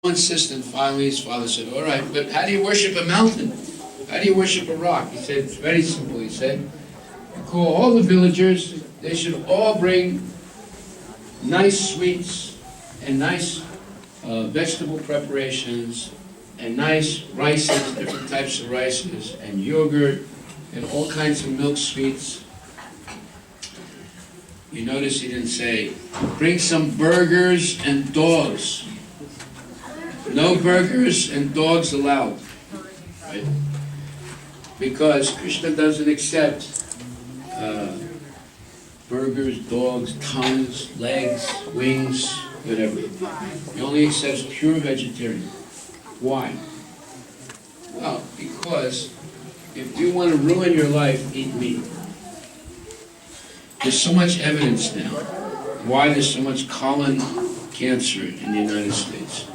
insistent. Finally, his father said, all right, but how do you worship a mountain? How do you worship a rock? He said, it's very simple. He said, you call all the villagers, they should all bring nice sweets and nice vegetable preparations and nice rices, different types of rices, and yogurt, and all kinds of milk sweets. You notice he didn't say, bring some burgers and dogs. No burgers and dogs allowed, right? Because Krishna doesn't accept burgers, dogs, tongues, legs, wings, whatever. He only accepts pure vegetarian. Why? Well, because if you want to ruin your life, eat meat. There's so much evidence now why there's so much colon cancer in the United States.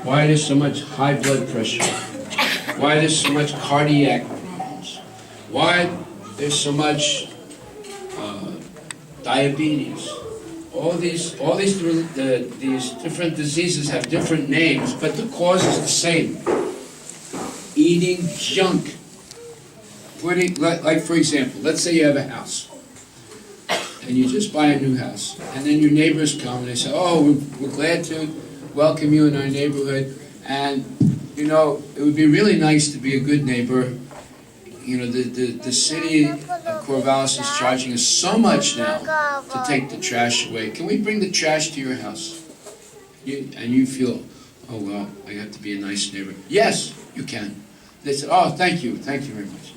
Why there's so much high blood pressure, why there's so much cardiac problems, why there's so much diabetes. All these different diseases have different names, but the cause is the same. Eating junk. Like for example, let's say you have a house, and you just buy a new house, and then your neighbors come and they say, oh, we're glad to welcome you in our neighborhood, and you know, it would be really nice to be a good neighbor. You know, the city of Corvallis is charging us so much now to take the trash away. Can we bring the trash to your house? And you feel, oh well, I have to be a nice neighbor. Yes, you can. They said, oh, thank you very much.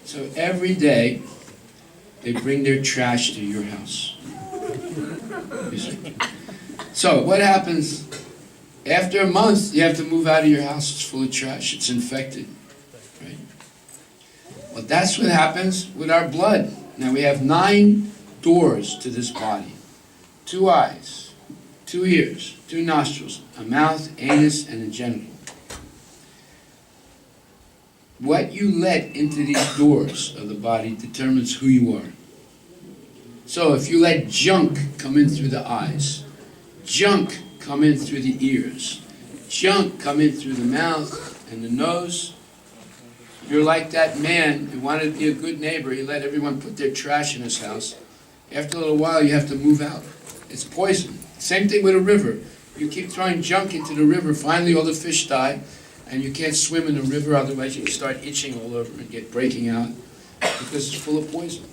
So every day, they bring their trash to your house. So what happens? After a month, you have to move out of your house. It's full of trash. It's infected, right? Well, that's what happens with our blood. Now we have 9 doors to this body. 2 eyes, 2 ears, 2 nostrils, a mouth, anus, and a genital. What you let into these doors of the body determines who you are. So if you let junk come in through the eyes, junk come in through the ears, junk come in through the mouth and the nose, you're like that man who wanted to be a good neighbor. He let everyone put their trash in his house. After a little while, you have to move out. It's poison. Same thing with a river. You keep throwing junk into the river, finally all the fish die, and you can't swim in the river, otherwise you start itching all over and get breaking out because it's full of poison.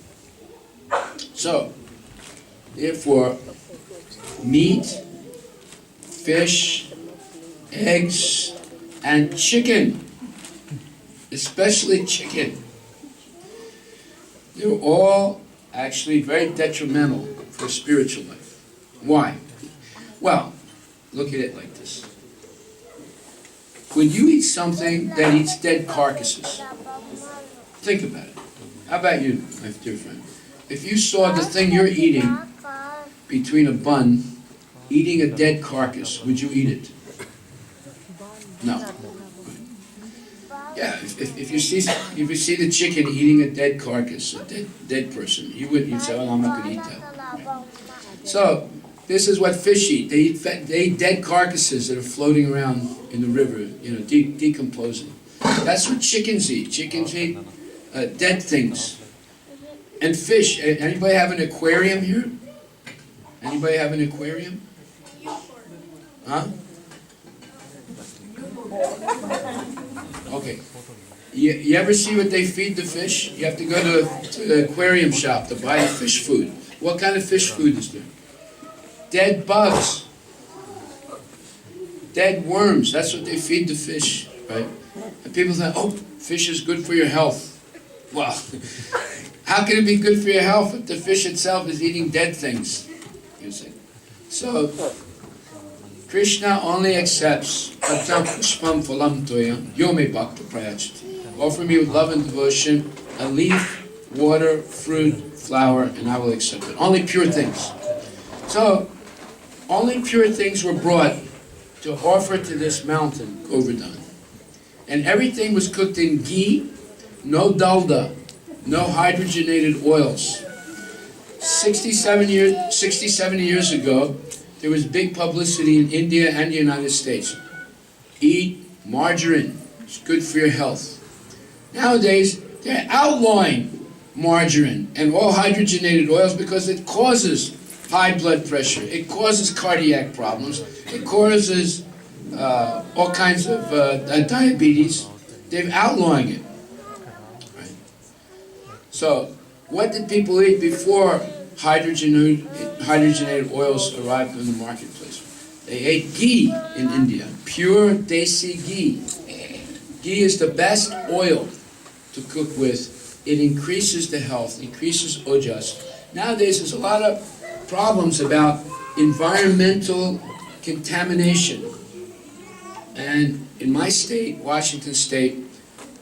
So, therefore, meat, fish, eggs, and chicken, especially chicken, they're all actually very detrimental for spiritual life. Why? Well, look at it like this. When you eat something that eats dead carcasses, think about it. How about you, my dear friend? If you saw the thing you're eating between a bun, eating a dead carcass, would you eat it? No. Yeah, if you see the chicken eating a dead carcass, a dead person, you'd say, oh, I'm not going to eat that. Right? So, this is what fish eat. They eat dead carcasses that are floating around in the river, you know, decomposing. That's what chickens eat. Chickens eat dead things. And fish. Anybody have an aquarium here? Anybody have an aquarium? Huh? Okay. You ever see what they feed the fish? You have to go to the aquarium shop to buy the fish food. What kind of fish food is there? Dead bugs. Dead worms. That's what they feed the fish, right? And people think, oh, fish is good for your health. Well, how can it be good for your health if the fish itself is eating dead things? You see. So, Krishna only accepts Patam Pushpam Phalam Toya Yome Bhakta Prayachati. Offer me with love and devotion a leaf, water, fruit, flower, and I will accept it. Only pure things. So, only pure things were brought to offer to this mountain, Govardhan. And everything was cooked in ghee, no dalda, no hydrogenated oils. 67 years ago, there was big publicity in India and the United States. Eat margarine. It's good for your health. Nowadays, they're outlawing margarine and all hydrogenated oils because it causes high blood pressure. It causes cardiac problems. It causes all kinds of diabetes. They're outlawing it. Right? So, what did people eat before hydrogenated oils arrived in the marketplace? They ate ghee in India, pure desi ghee. Ghee is the best oil to cook with. It increases the health, increases ojas. Nowadays, there's a lot of problems about environmental contamination. And in my state, Washington State,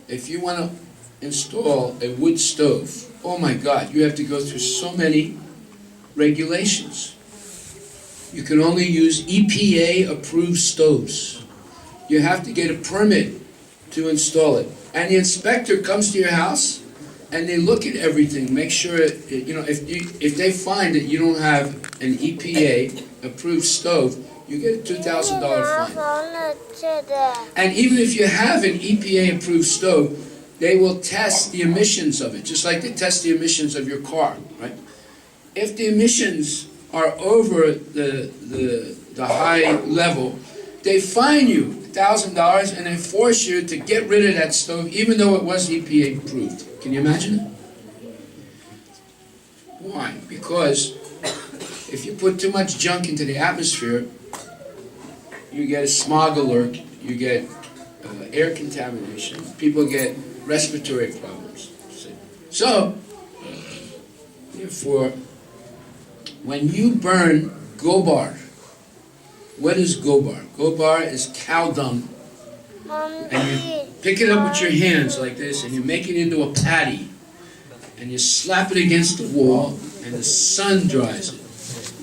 if you want to install a wood stove, oh my God, you have to go through so many regulations. You can only use EPA-approved stoves. You have to get a permit to install it. And the inspector comes to your house, and they look at everything, make sure, if they find that you don't have an EPA-approved stove, you get a $2,000 fine. And even if you have an EPA-approved stove, they will test the emissions of it, just like they test the emissions of your car, right? If the emissions are over the high level, they fine you $1,000 and they force you to get rid of that stove, even though it was EPA approved. Can you imagine it? Why? Because if you put too much junk into the atmosphere, you get a smog alert, you get air contamination, people get respiratory problems. So, therefore, when you burn gobar, what is gobar? Gobar is cow dung. And you pick it up with your hands like this, and you make it into a patty. And you slap it against the wall, and the sun dries it.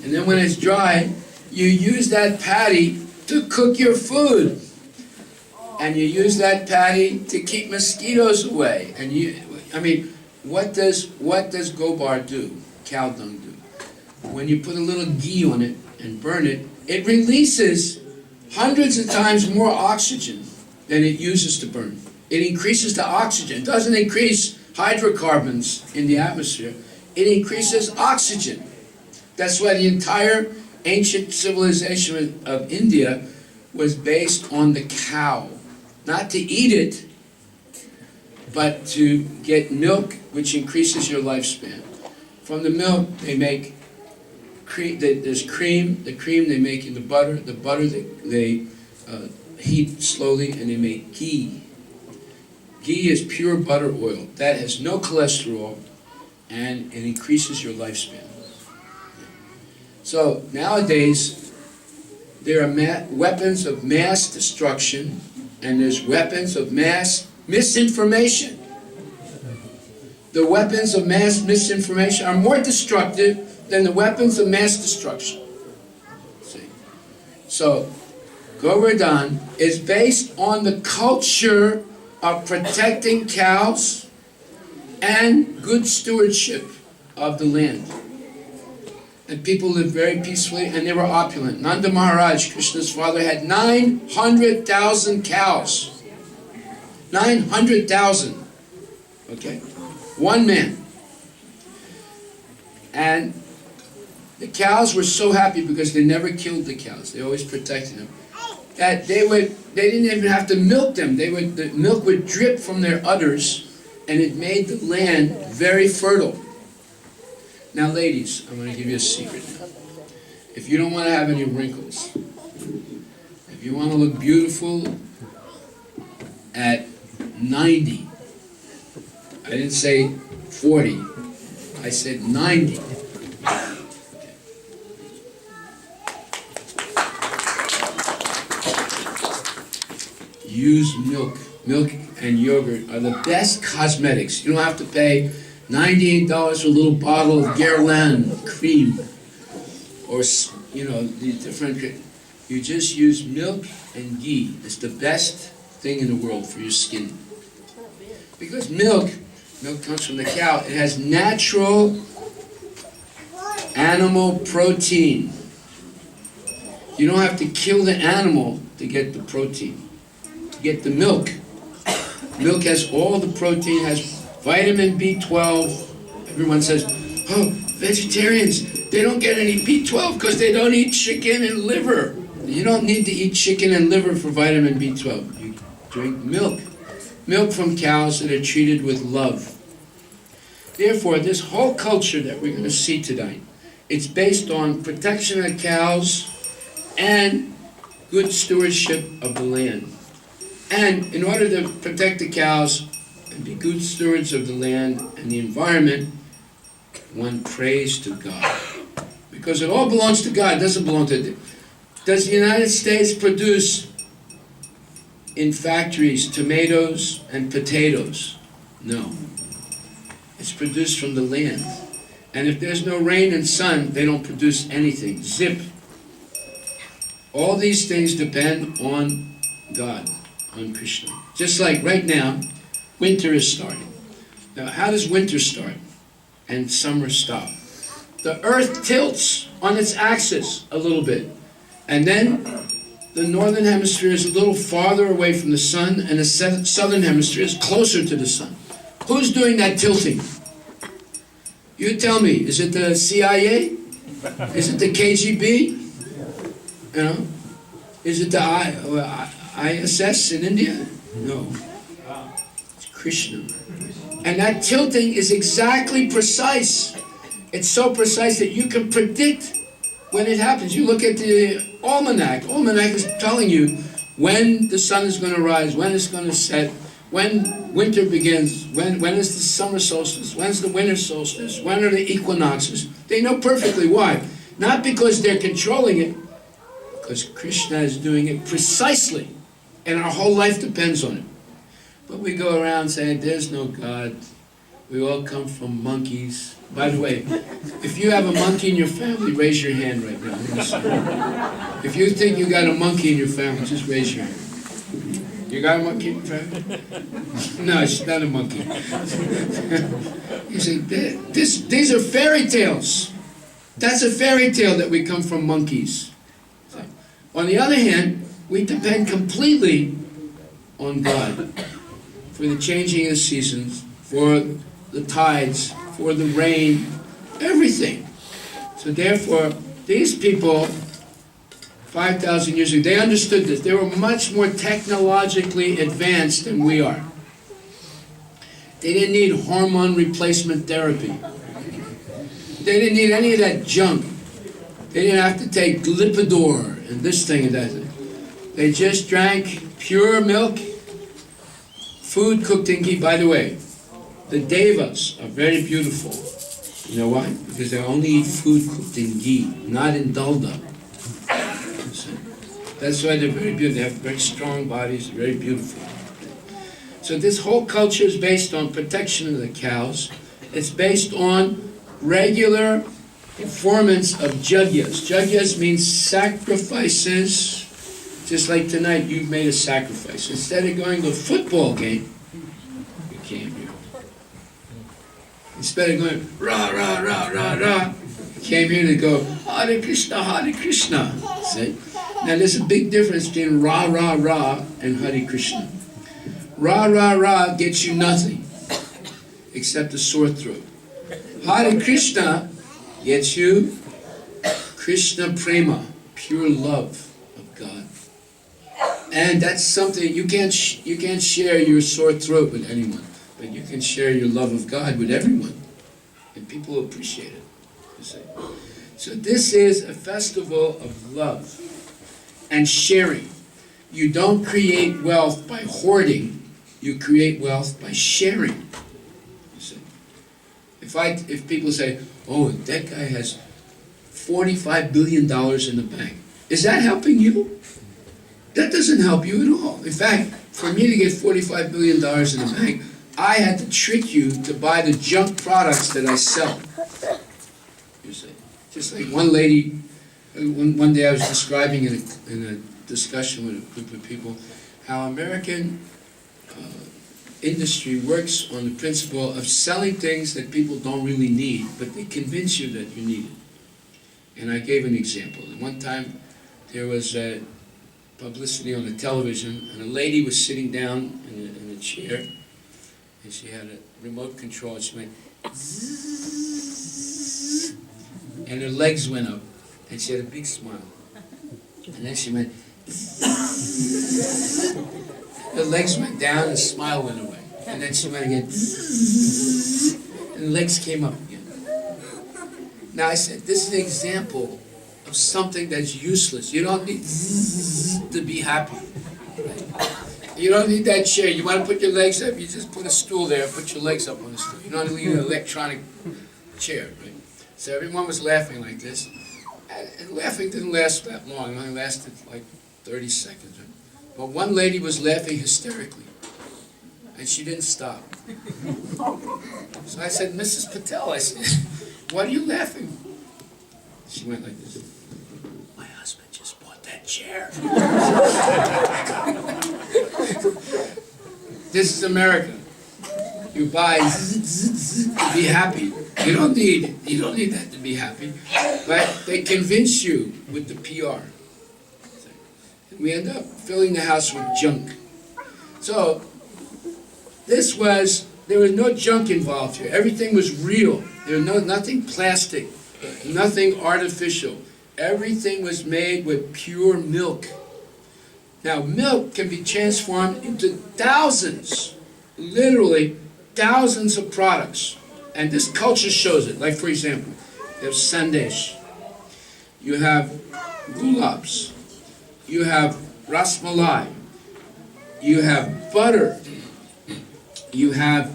And then when it's dry, you use that patty to cook your food. And you use that patty to keep mosquitoes away. And what does gobar do? Cow dung do? When you put a little ghee on it and burn it, it releases hundreds of times more oxygen than it uses to burn. It increases the oxygen. It doesn't increase hydrocarbons in the atmosphere. It increases oxygen. That's why the entire ancient civilization of India was based on the cow. Not to eat it, but to get milk, which increases your lifespan. From the milk, they make cream. There's cream. The cream they make into butter. The butter they heat slowly, and they make ghee. Ghee is pure butter oil. That has no cholesterol, and it increases your lifespan. So nowadays, there are weapons of mass destruction, and there's weapons of mass misinformation. The weapons of mass misinformation are more destructive than the weapons of mass destruction. See? So, Govardhan is based on the culture of protecting cows and good stewardship of the land. And people lived very peacefully, and they were opulent. Nanda Maharaj, Krishna's father, had 900,000 cows. 900,000. Okay? One man. And the cows were so happy because they never killed the cows. They always protected them. That they didn't even have to milk them. The milk would drip from their udders, and it made the land very fertile. Now, ladies, I'm going to give you a secret now. If you don't want to have any wrinkles, if you want to look beautiful at 90, I didn't say 40, I said 90. Use milk. Milk and yogurt are the best cosmetics. You don't have to pay $98 for a little bottle of Guerlain cream, or the different. You just use milk and ghee. It's the best thing in the world for your skin. Because milk comes from the cow. It has natural animal protein. You don't have to kill the animal to get the protein. get the milk. Milk has all the protein, has vitamin B12. Everyone says, oh, vegetarians, they don't get any B12 because they don't eat chicken and liver. You don't need to eat chicken and liver for vitamin B12. You drink milk. Milk from cows that are treated with love. Therefore, this whole culture that we're going to see tonight, it's based on protection of cows and good stewardship of the land. And in order to protect the cows and be good stewards of the land and the environment, one prays to God. Because it all belongs to God, it doesn't belong to... Does the United States produce in factories tomatoes and potatoes? No. It's produced from the land. And if there's no rain and sun, they don't produce anything. Zip. All these things depend on God, on Krishna. Just like right now, winter is starting. Now, how does winter start and summer stop? The earth tilts on its axis a little bit. And then the northern hemisphere is a little farther away from the sun, and the southern hemisphere is closer to the sun. Who's doing that tilting? You tell me, is it the CIA? Is it the KGB? You know? Is it the ISS in India? No. It's Krishna. And that tilting is exactly precise. It's so precise that you can predict when it happens. You look at the almanac. Almanac is telling you when the sun is going to rise, when it's going to set, when winter begins, when is the summer solstice, when's the winter solstice, when are the equinoxes. They know perfectly why. Not because they're controlling it, because Krishna is doing it precisely, and our whole life depends on it. But we go around saying, there's no God. We all come from monkeys. By the way, if you have a monkey in your family, raise your hand right now. If you think you got a monkey in your family, just raise your hand. You got a monkey in your family? No, it's not a monkey. You say, these are fairy tales. That's a fairy tale that we come from monkeys. On the other hand, we depend completely on God for the changing of the seasons, for the tides, for the rain, everything. So therefore, these people, 5,000 years ago, they understood this. They were much more technologically advanced than we are. They didn't need hormone replacement therapy. They didn't need any of that junk. They didn't have to take Lipitor and this thing and that thing. They just drank pure milk, food cooked in ghee. By the way, the devas are very beautiful. You know why? Because they only eat food cooked in ghee, not in dalda. That's why they're very beautiful. They have very strong bodies, very beautiful. So this whole culture is based on protection of the cows. It's based on regular performance of jagyas. Jagyas means sacrifices. Just like tonight, you've made a sacrifice. Instead of going to a football game, you came here. Instead of going, rah, rah, rah, rah, rah, you came here to go, Hare Krishna, Hare Krishna. See? Now there's a big difference between rah, rah, rah and Hare Krishna. Rah, rah, rah gets you nothing except a sore throat. Hare Krishna gets you Krishna Prema, pure love of God. And that's something you can't share your sore throat with anyone, but you can share your love of God with everyone, and people appreciate it. You see. So this is a festival of love and sharing. You don't create wealth by hoarding; you create wealth by sharing. You see. If people say, "Oh, that guy has $45 billion in the bank," is that helping you? That doesn't help you at all. In fact, for me to get $45 billion in the bank, I had to trick you to buy the junk products that I sell. You see, just like one lady, one day I was describing in a discussion with a group of people how American industry works on the principle of selling things that people don't really need, but they convince you that you need it. And I gave an example. One time there was a publicity on the television, and a lady was sitting down in a chair, and she had a remote control, and she went zzzz, and her legs went up, and she had a big smile. And then she went zzzz, her legs went down, and the smile went away. And then she went again zzzz, and the legs came up again. Now I said, this is an example of something that's useless. You don't need to be happy. You don't need that chair. You want to put your legs up, you just put a stool there, put your legs up on the stool. You don't need an electronic chair, right? So everyone was laughing like this. And laughing didn't last that long. It only lasted like 30 seconds. Right? But one lady was laughing hysterically. And she didn't stop. So I said, Mrs. Patel, I said, why are you laughing? She went like this. My husband just bought that chair. This is America. You buy to be happy. You don't need that to be happy. But they convince you with the PR. And we end up filling the house with junk. So there was no junk involved here. Everything was real. There was nothing plastic, nothing artificial. Everything was made with pure milk. Now, milk can be transformed into thousands, literally thousands of products. And this culture shows it. Like, for example, you have sandesh, you have gulabs, you have rasmalai, you have butter, you have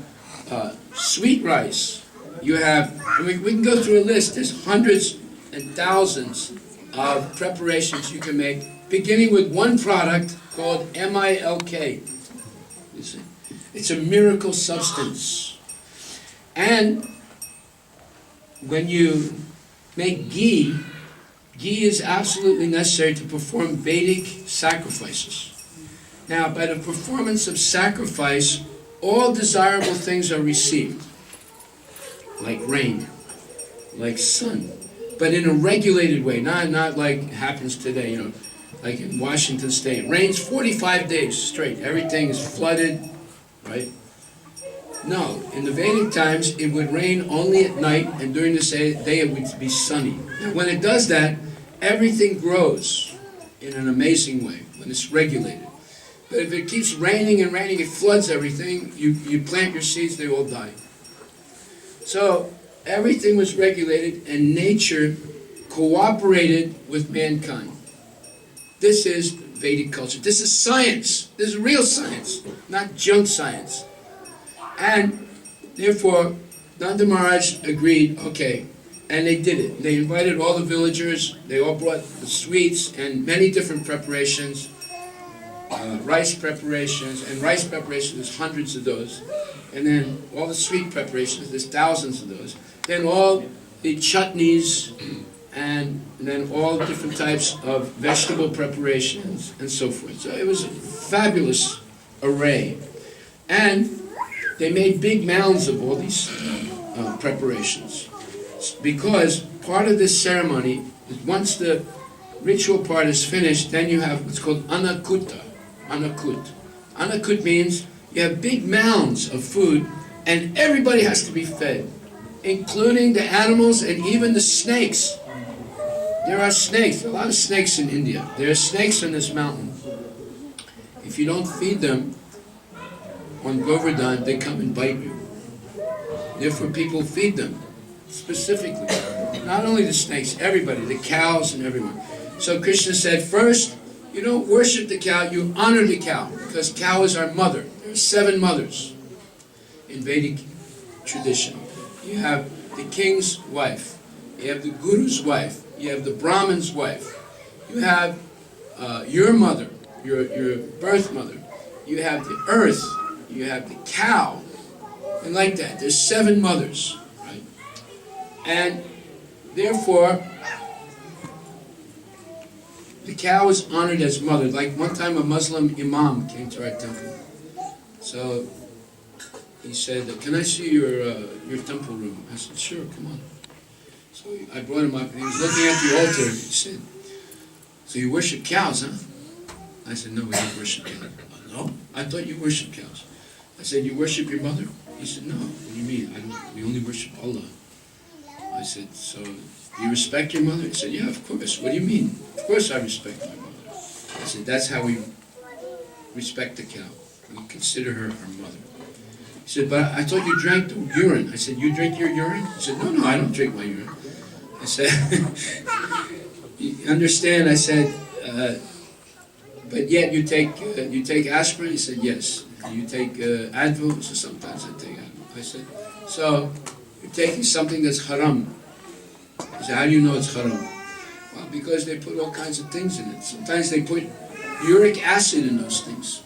sweet rice, you have, we can go through a list, there's hundreds and thousands of preparations you can make, beginning with one product called milk. You see? It's a miracle substance. And when you make ghee is absolutely necessary to perform Vedic sacrifices. Now, by the performance of sacrifice, all desirable things are received, like rain, like sun, but in a regulated way, not like happens today, like in Washington State. It rains 45 days straight. Everything is flooded, right? No, in the Vedic times, it would rain only at night, and during the day it would be sunny. Now, when it does that, everything grows in an amazing way, when it's regulated. But if it keeps raining and raining, it floods everything. You plant your seeds, they all die. So everything was regulated, and nature cooperated with mankind. This is Vedic culture. This is science. This is real science, not junk science. And therefore, Nanda Maharaj agreed, okay, and they did it. They invited all the villagers. They all brought the sweets and many different preparations. Rice preparations, and rice preparations, there's hundreds of those. And then all the sweet preparations, there's thousands of those. Then all the chutneys, and then all different types of vegetable preparations, and so forth. So it was a fabulous array. And they made big mounds of all these preparations. Because part of this ceremony, once the ritual part is finished, then you have what's called anakuta. Anakut. Anakut means you have big mounds of food, and everybody has to be fed, including the animals and even the snakes. There are snakes, a lot of snakes in India. There are snakes on this mountain. If you don't feed them on Govardhan, they come and bite you. Therefore, people feed them specifically. Not only the snakes, everybody, the cows and everyone. So Krishna said, first, you don't worship the cow, you honor the cow, because cow is our mother. There are 7 mothers in Vedic tradition. You have the king's wife, you have the guru's wife, you have the Brahmin's wife, you have your mother, your birth mother, you have the earth, you have the cow, and like that. There's 7 mothers, right? And therefore, the cow is honored as mother. Like one time a Muslim imam came to our temple. So he said, can I see your temple room? I said, sure, come on. So I brought him up, and he was looking at the altar, and he said, so you worship cows, huh? I said, no, we don't worship cows. No? I thought you worship cows. I said, you worship your mother? He said, no. What do you mean? We only worship Allah. I said, so you respect your mother? He said, yeah, of course. What do you mean? Of course I respect my mother. I said, that's how we respect the cow. We consider her our mother. He said, but I thought you drank the urine. I said, you drink your urine? He said, no, I don't drink my urine. I said, you understand? I said, but yet you take aspirin? He said, yes. You take Advil? He said, sometimes I take Advil. I said, so you're taking something that's haram. He said, how do you know it's haram? Well, because they put all kinds of things in it. Sometimes they put uric acid in those things.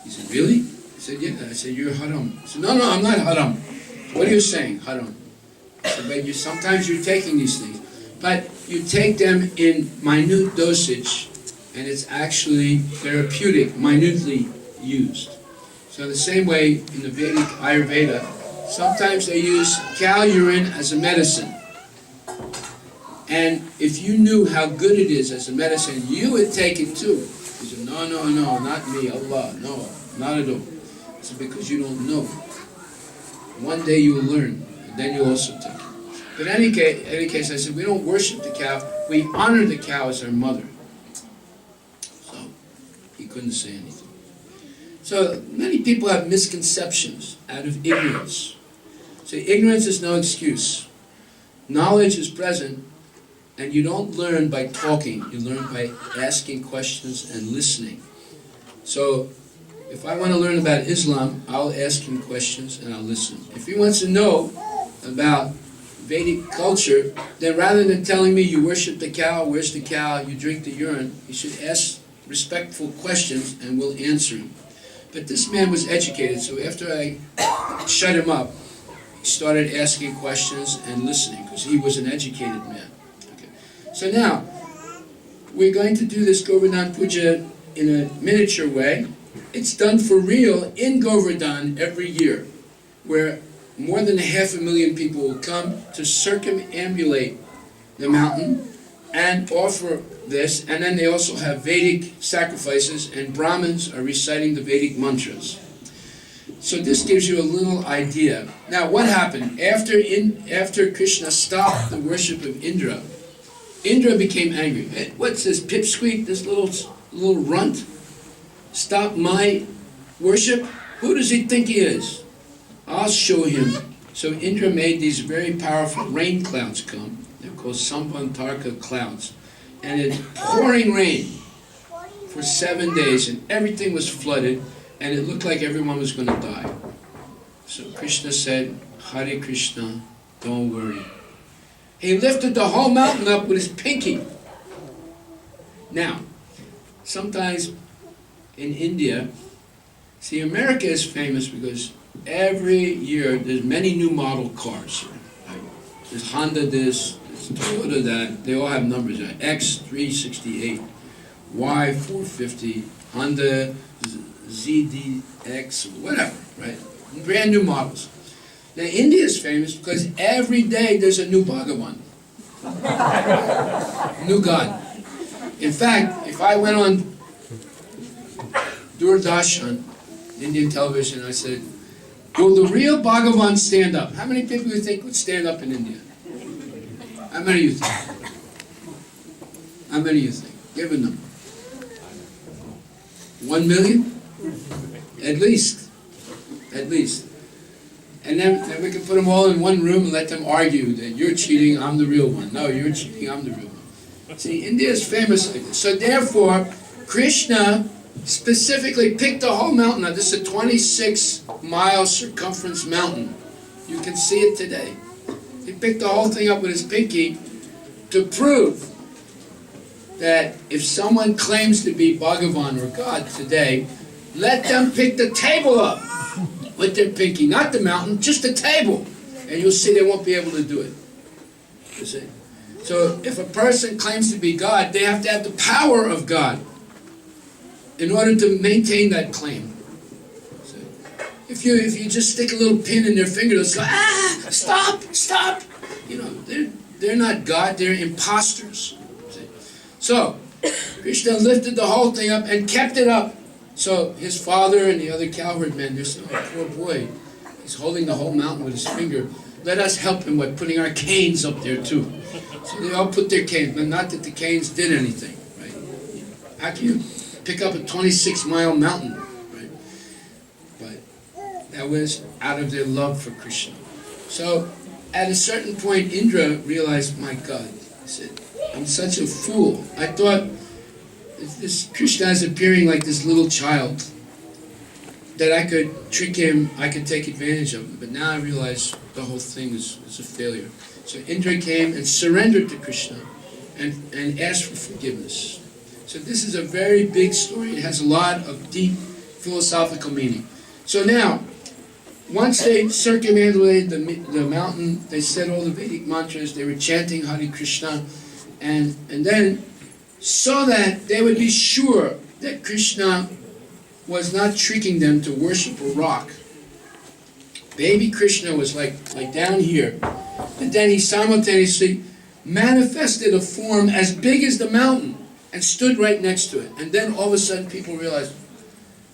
He said, really? I said, yeah. I said, you're haram. He said, no, I'm not haram. What are you saying, haram? I said, but sometimes you're taking these things. But you take them in minute dosage, and it's actually therapeutic, minutely used. So the same way in the Vedic Ayurveda, sometimes they use cow urine as a medicine. And if you knew how good it is as a medicine, you would take it too. He said, no, not me, Allah, no, not at all. I said, because you don't know. One day you will learn, and then you'll also take it. But in any case, I said, we don't worship the cow, we honor the cow as our mother. So, he couldn't say anything. So, many people have misconceptions out of ignorance. So, ignorance is no excuse. Knowledge is present, and you don't learn by talking, you learn by asking questions and listening. So, if I want to learn about Islam, I'll ask him questions and I'll listen. If he wants to know about Vedic culture, then rather than telling me you worship the cow, where's the cow, you drink the urine, you should ask respectful questions and we'll answer him. But this man was educated, so after I shut him up, he started asking questions and listening because he was an educated man. Okay. So now, we're going to do this Govardhan Puja in a miniature way. It's done for real in Govardhan every year, where more than 500,000 people will come to circumambulate the mountain and offer this, and then they also have Vedic sacrifices, and Brahmins are reciting the Vedic mantras. So this gives you a little idea. Now what happened? After Krishna stopped the worship of Indra, Indra became angry. Hey, what's this pipsqueak, this little runt? Stop my worship? Who does he think he is? I'll show him. So Indra made these very powerful rain clouds come. They're called Sambantarka clouds. And it's pouring rain for 7 days, and everything was flooded, and it looked like everyone was going to die. So Krishna said, Hare Krishna, don't worry. He lifted the whole mountain up with his pinky. Now, sometimes in India, see, America is famous because every year there's many new model cars. Right? There's Honda this, there's Toyota that, they all have numbers. X368, Y450, Honda ZDX, whatever, right? Brand new models. Now India is famous because every day there's a new Bhagavan. New God. In fact, if I went on Doordarshan, Indian television, I said, will the real Bhagavan stand up? How many people do you think would stand up in India? How many do you think? How many do you think? Give a number. 1 million? At least. At least. And then we can put them all in one room and let them argue that you're cheating, I'm the real one. No, you're cheating, I'm the real one. See, India is famous like this. So therefore, Krishna specifically picked the whole mountain. Now this is a 26-mile circumference mountain. You can see it today. He picked the whole thing up with his pinky to prove that if someone claims to be Bhagavan or God today, let them pick the table up with their pinky, not the mountain, just the table. And you'll see they won't be able to do it. You see? So if a person claims to be God, they have to have the power of God in order to maintain that claim. See? If you just stick a little pin in their finger, they'll say, stop. You know, they're not God, they're imposters. See? So, Krishna lifted the whole thing up and kept it up. So his father and the other cowherd men, they're saying, oh, poor boy, he's holding the whole mountain with his finger. Let us help him by putting our canes up there too. So they all put their canes, but not that the canes did anything, right? How can you pick up a 26-mile mountain, right? But that was out of their love for Krishna. So at a certain point, Indra realized, my God, he said, I'm such a fool. I thought this Krishna is appearing like this little child, that I could trick him, I could take advantage of him. But now I realize the whole thing is a failure. So Indra came and surrendered to Krishna and asked for forgiveness. So this is a very big story. It has a lot of deep philosophical meaning. So now, once they circumambulated the mountain, they said all the Vedic mantras, they were chanting Hare Krishna, and then, so that they would be sure that Krishna was not tricking them to worship a rock. Baby Krishna was like down here, and then he simultaneously manifested a form as big as the mountain and stood right next to it. And then all of a sudden people realized,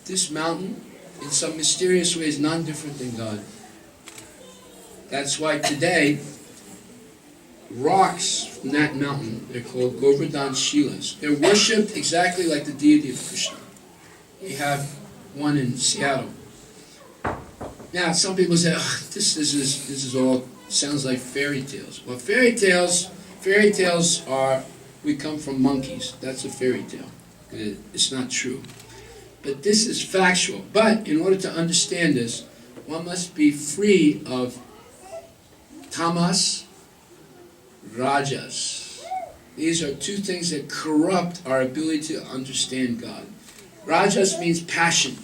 this mountain, in some mysterious way, is none different than God. That's why today, rocks from that mountain, they're called Govardhan Shilas. They're worshipped exactly like the deity of Krishna. We have one in Seattle. Now, some people say, oh, this is all sounds like fairy tales. Well, fairy tales are, we come from monkeys. That's a fairy tale. It's not true. But this is factual. But in order to understand this, one must be free of tamas, rajas. These are two things that corrupt our ability to understand God. Rajas means passion,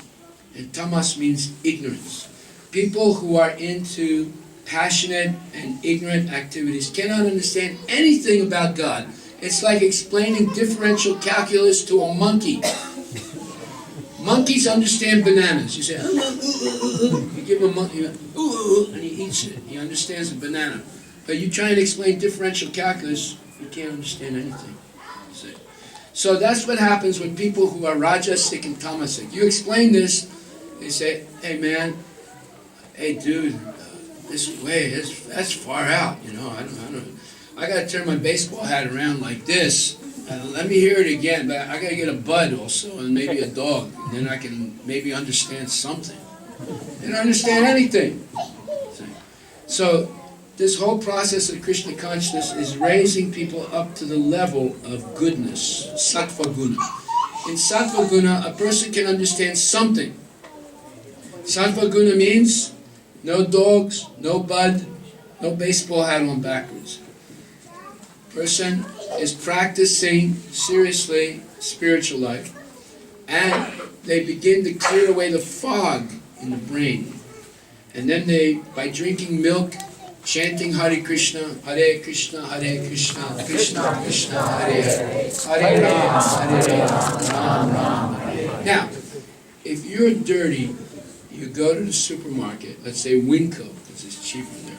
and tamas means ignorance. People who are into passionate and ignorant activities cannot understand anything about God. It's like explaining differential calculus to a monkey. Monkeys understand bananas. You say, you give him a monkey, and he eats it. He understands a banana. But you try and explain differential calculus, you can't understand anything. See? So that's what happens with people who are rajasic and tamasic. You explain this, they say, hey man, hey dude, this way, that's far out, you know, I gotta turn my baseball hat around like this. Let me hear it again, but I gotta get a bud also, and maybe a dog, and then I can maybe understand something. They don't understand anything. So this whole process of Krishna consciousness is raising people up to the level of goodness, sattva guna. In sattva guna, a person can understand something. Sattva guna means no dogs, no bud, no baseball hat on backwards. Person is practicing seriously spiritual life, and they begin to clear away the fog in the brain. And then they, by drinking milk, chanting Hare Krishna, Krishna, Krishna Krishna, Hare Hare, Hare Ram, Ram, Hare. Now, if you're dirty, you go to the supermarket, let's say Winco, because it's cheaper there,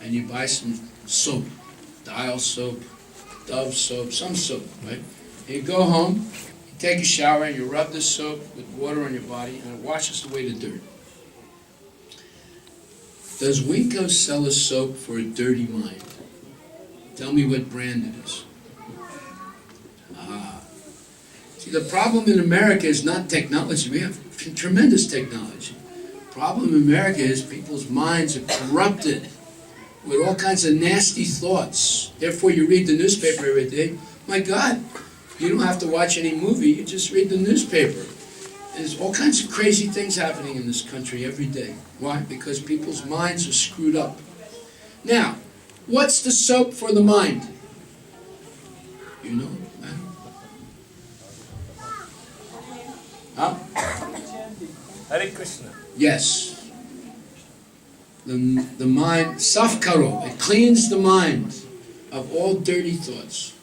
and you buy some soap, Dial soap, Dove soap, some soap, right? And you go home, you take a shower, and you rub the soap with water on your body, and it washes away the dirt. Does Winco sell a soap for a dirty mind? Tell me what brand it is. See, the problem in America is not technology. We have tremendous technology. The problem in America is people's minds are corrupted with all kinds of nasty thoughts. Therefore, you read the newspaper every day. My God, you don't have to watch any movie. You just read the newspaper. There's all kinds of crazy things happening in this country every day. Why? Because people's minds are screwed up. Now, what's the soap for the mind? You know, man? Huh? Hare Krishna. Yes. The mind, safkaro, it cleans the mind of all dirty thoughts.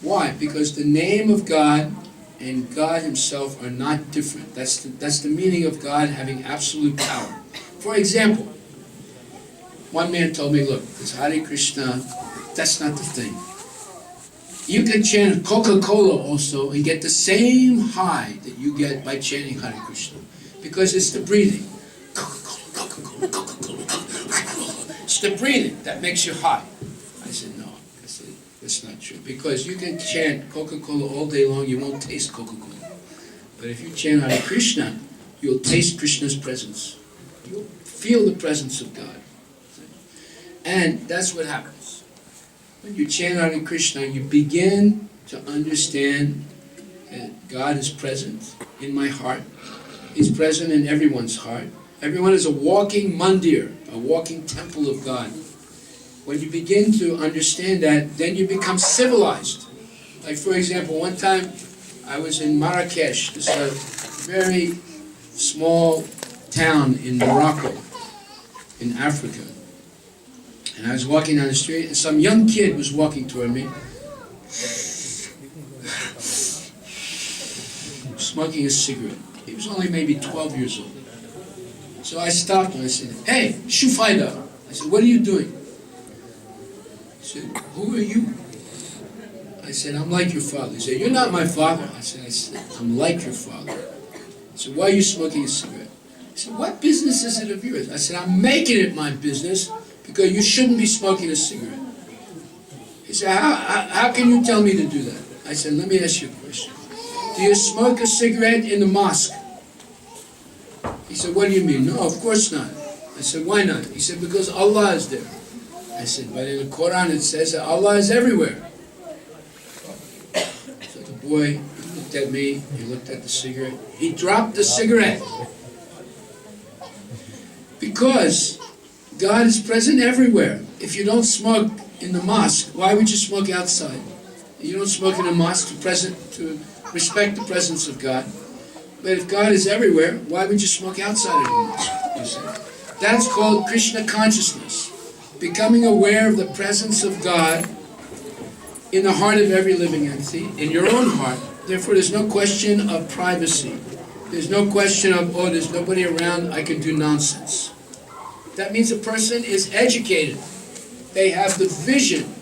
Why? Because the name of God and God Himself are not different. That's the meaning of God having absolute power. For example, one man told me, look, this Hare Krishna, that's not the thing. You can chant Coca-Cola also and get the same high that you get by chanting Hare Krishna. Because it's the breathing. Coca-Cola, Coca-Cola, Coca-Cola, Coca-Cola. It's the breathing that makes you high. I said, no. I said, that's not true. Because you can chant Coca-Cola all day long, you won't taste Coca-Cola. But if you chant Hare Krishna, you'll taste Krishna's presence. You'll feel the presence of God. And that's what happens. When you chant Hare Krishna, you begin to understand that God is present in my heart. He's present in everyone's heart. Everyone is a walking mandir, a walking temple of God. When you begin to understand that, then you become civilized. Like for example, one time I was in Marrakesh. This is a very small town in Morocco, in Africa. And I was walking down the street, and some young kid was walking toward me, smoking a cigarette. He was only maybe 12 years old. So I stopped him and I said, "Hey, Shufaida." I said, "What are you doing?" He said, "Who are you?" I said, "I'm like your father." He said, "You're not my father." I said, "I'm like your father." He said, "Why are you smoking a cigarette?" He said, "What business is it of yours?" I said, "I'm making it my business because you shouldn't be smoking a cigarette." He said, how can you tell me to do that?" I said, "Let me ask you a question. Do you smoke a cigarette in the mosque?" He said, "What do you mean?" "No, of course not." I said, "Why not?" He said, "Because Allah is there." I said, "But in the Quran it says that Allah is everywhere." So the boy looked at me, he looked at the cigarette, he dropped the cigarette. Because God is present everywhere. If you don't smoke in the mosque, why would you smoke outside? You don't smoke in the mosque to respect the presence of God. But if God is everywhere, why would you smoke outside of the mosque? You see? That's called Krishna consciousness. Becoming aware of the presence of God in the heart of every living entity, in your own heart. Therefore, there's no question of privacy. There's no question of, oh, there's nobody around, I can do nonsense. That means a person is educated. They have the vision,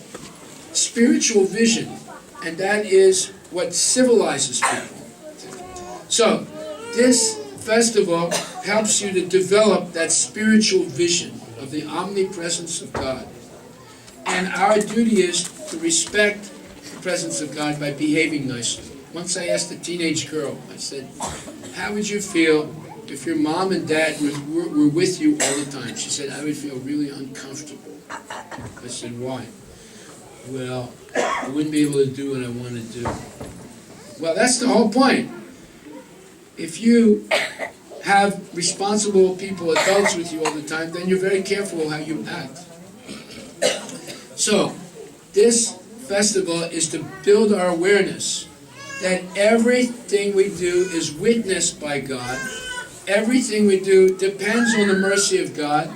spiritual vision, and that is what civilizes people. So, this festival helps you to develop that spiritual vision of the omnipresence of God. And our duty is to respect the presence of God by behaving nicely. Once I asked a teenage girl, I said, "How would you feel if your mom and dad were with you all the time?" She said, "I would feel really uncomfortable." I said, "Why?" "Well, I wouldn't be able to do what I want to do." Well, that's the whole point. If you have responsible people, adults with you all the time, then you're very careful how you act. So, this festival is to build our awareness that everything we do is witnessed by God. Everything we do depends on the mercy of God,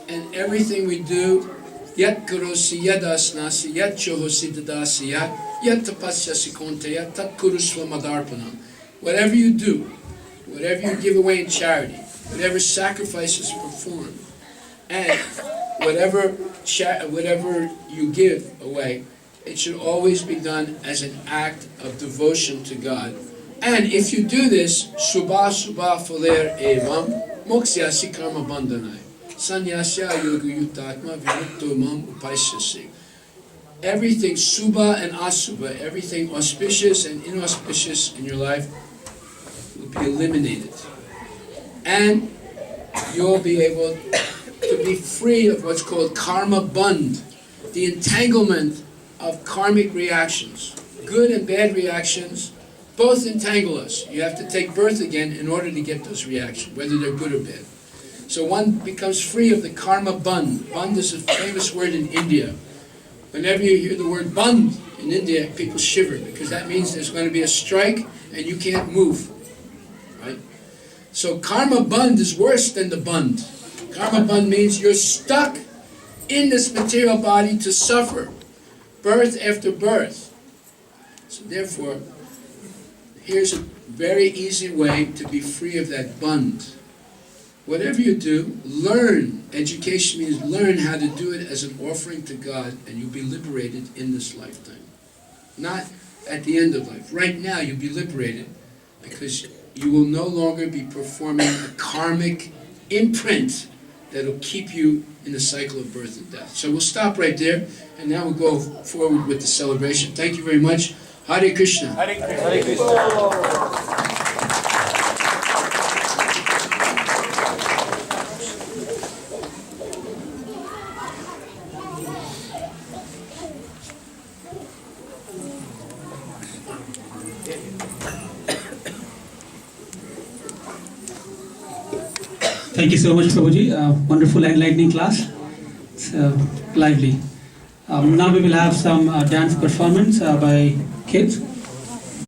and everything we do, yat karosi yadasnasi yat chohosi dadasi yat tapasyasi konte yat tat kurusva madarpanam. Whatever you do, whatever you give away in charity, whatever sacrifices performed, and whatever you give away, it should always be done as an act of devotion to God. And if you do this, Subha Subha Foler Evam Moksyasi Karma Bandhanai Sanyasya Yoga Yutatma Virutto Mam Upaisyasi. Everything Subha and Asubha, everything auspicious and inauspicious in your life will be eliminated. And you'll be able to be free of what's called karma band, the entanglement of karmic reactions. Good and bad reactions both entangle us. You have to take birth again in order to get those reactions, whether they're good or bad. So one becomes free of the karma band. Band is a famous word in India. Whenever you hear the word band in India, people shiver, because that means there's going to be a strike and you can't move. Right? So karma band is worse than the band. Karma band means you're stuck in this material body to suffer, birth after birth. So therefore, here's a very easy way to be free of that band. Whatever you do, learn. Education means learn how to do it as an offering to God, and you'll be liberated in this lifetime. not at the end of life. Right now, you'll be liberated because you will no longer be performing a karmic imprint that'll keep you in the cycle of birth and death. So we'll stop right there, and now we'll go forward with the celebration. Thank you very much. Hare Krishna. Hare Krishna. Hare Krishna. Thank you so much, Prabhuji. Wonderful enlightening class. It's lively. Now we will have some dance performance by kids.